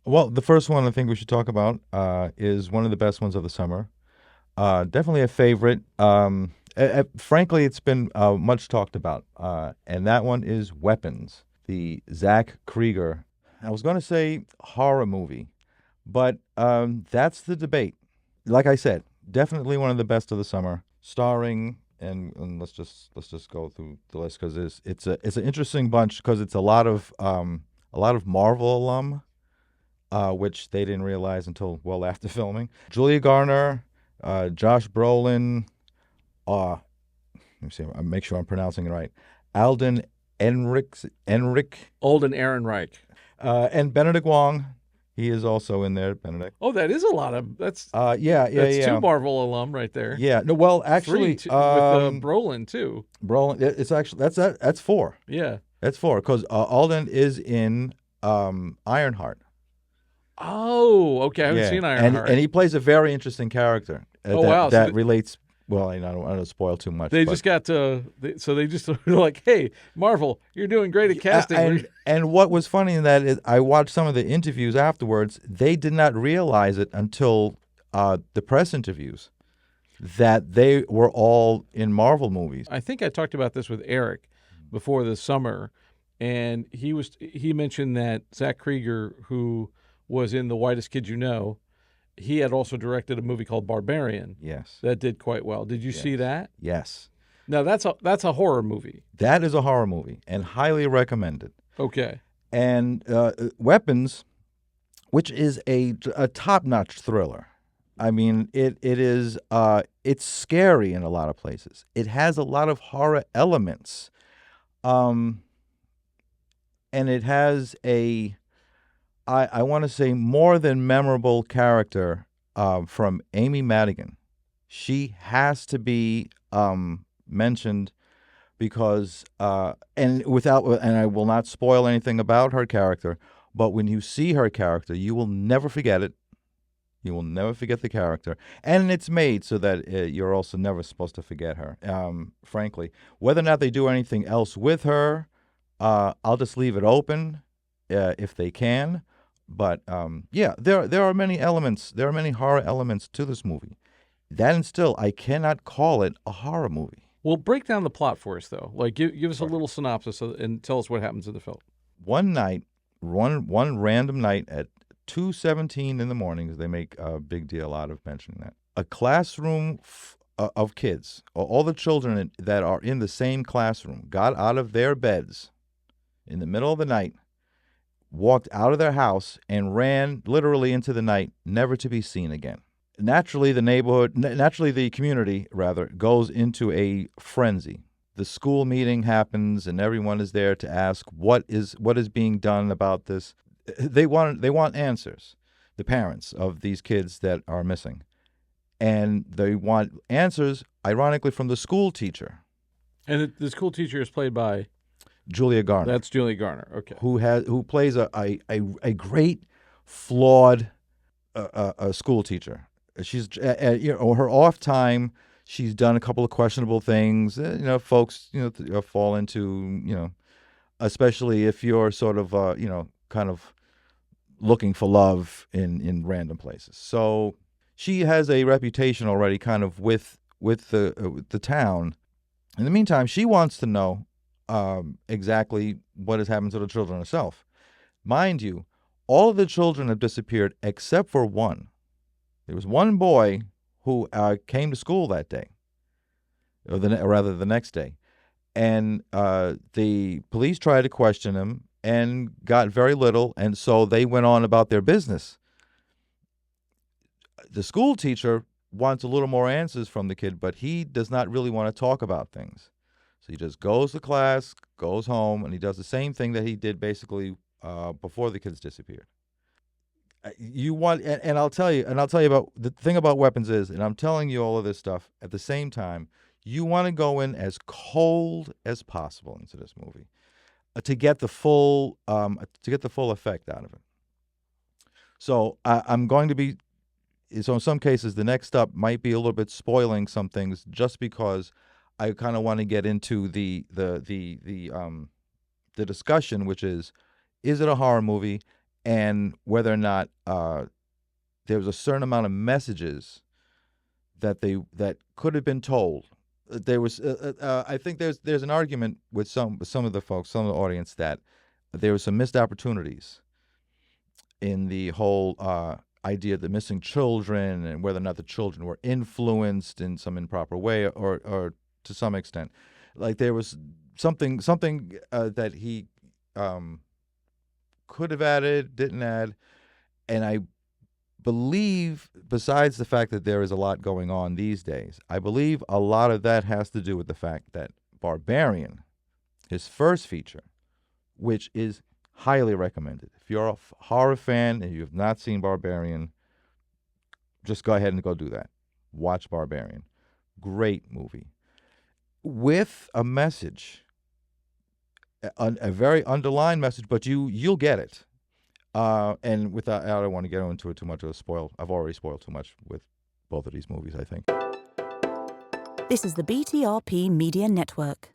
Well, the first one I think we should talk about is one of the best ones of the summer. Definitely a favorite. Frankly, it's been much talked about, and that one is Weapons, the Zack Cregger. I was going to say horror movie, but that's the debate. Like I said, definitely one of the best of the summer, starring and let's just go through the list because it's an interesting bunch because it's a lot of Marvel alum, which they didn't realize until well after filming. Julia Garner, Josh Brolin, let me see, make sure I'm pronouncing it right. Alden Enric, Alden Ehrenreich. and Benedict Wong. He is also in there, Benedict. Oh, that is a lot of Yeah, that's two yeah, Marvel alum right there. yeah. No, well, Three actually, with Brolin too. Brolin. It's actually that's four. Yeah. That's four because Alden is in Ironheart. Oh, okay. I haven't Yeah, seen and Ironheart. he plays a very interesting character Oh that wow. So relates. Well, I don't want to spoil too much, they but just got to. So they just were like, "Hey, Marvel, you're doing great at casting." and what was funny in that is I watched some of the interviews afterwards. They did not realize it until the press interviews that they were all in Marvel movies. I think I talked about this with Eric before the summer, and he mentioned that Zack Cregger, who was in The Whitest Kid You Know, he had also directed a movie called Barbarian Yes, that did quite well. Did you see yes, that? yes. Now that's a horror movie. That is a horror movie and highly recommended. Okay. And Weapons, which is a top notch thriller. I mean, it is it's scary in a lot of places. It has a lot of horror elements, um, and it has I want to say more than memorable character from Amy Madigan. She has to be mentioned because and I will not spoil anything about her character, but when you see her character, you will never forget it. You will never forget the character, and it's made so that you're also never supposed to forget her. Frankly, whether or not they do anything else with her, I'll just leave it open if they can. But yeah, there are many elements. There are many horror elements to this movie. That and still, I cannot call it a horror movie. Well, break down the plot for us though. Like give us a Sure. little synopsis and tell us what happens in the film. One night, one random night at 2:17 in the morning, 'cause they make a big deal out of mentioning that. A classroom of kids, all the children that are in the same classroom, got out of their beds in the middle of the night, walked out of their house, and ran literally into the night, never to be seen again. Naturally, naturally, the community, rather, goes into a frenzy. The school meeting happens, and everyone is there to ask what is being done about this. They want answers. The parents of these kids that are missing, and they want answers, ironically, from the school teacher, And the school teacher is played by Julia Garner, that's Julie Garner. Okay. who plays a great flawed school teacher. She's her off time. She's done a couple of questionable things. Folks fall into especially if you're sort of kind of looking for love in random places. So she has a reputation already, kind of with the town. In the meantime, she wants to know exactly what has happened to the children herself. Mind you, all of the children have disappeared except for one. There was one boy who came to school that day, or rather the next day, and the police tried to question him and got very little, and so they went on about their business. The school teacher wants a little more answers from the kid, but he does not really want to talk about things. So he just goes to class, goes home, and he does the same thing that he did basically before the kids disappeared. You want, and I'll tell you, about the thing about Weapons is, and I'm telling you all of this stuff at the same time. You want to go in as cold as possible into this movie to get the full effect out of it. So I'm going to be. So in some cases, the next up might be a little bit spoiling some things, just because I kind of want to get into the discussion, which is it a horror movie, and whether or not there was a certain amount of messages that could have been told. There was, I think there's an argument with some of the folks, some of the audience, that there were some missed opportunities in the whole idea of the missing children and whether or not the children were influenced in some improper way or to some extent. Like there was something that he could have added, didn't add, and I believe, besides the fact that there is a lot going on these days, I believe a lot of that has to do with the fact that Barbarian, his first feature, which is highly recommended. If you're a horror fan and you have not seen Barbarian, just go ahead and go do that. Watch Barbarian. Great movie. With a message, a very underlined message, but you'll get it. And without, I don't want to get into it too much of a spoil. I've already spoiled too much with both of these movies, I think. This is the BTRP Media Network.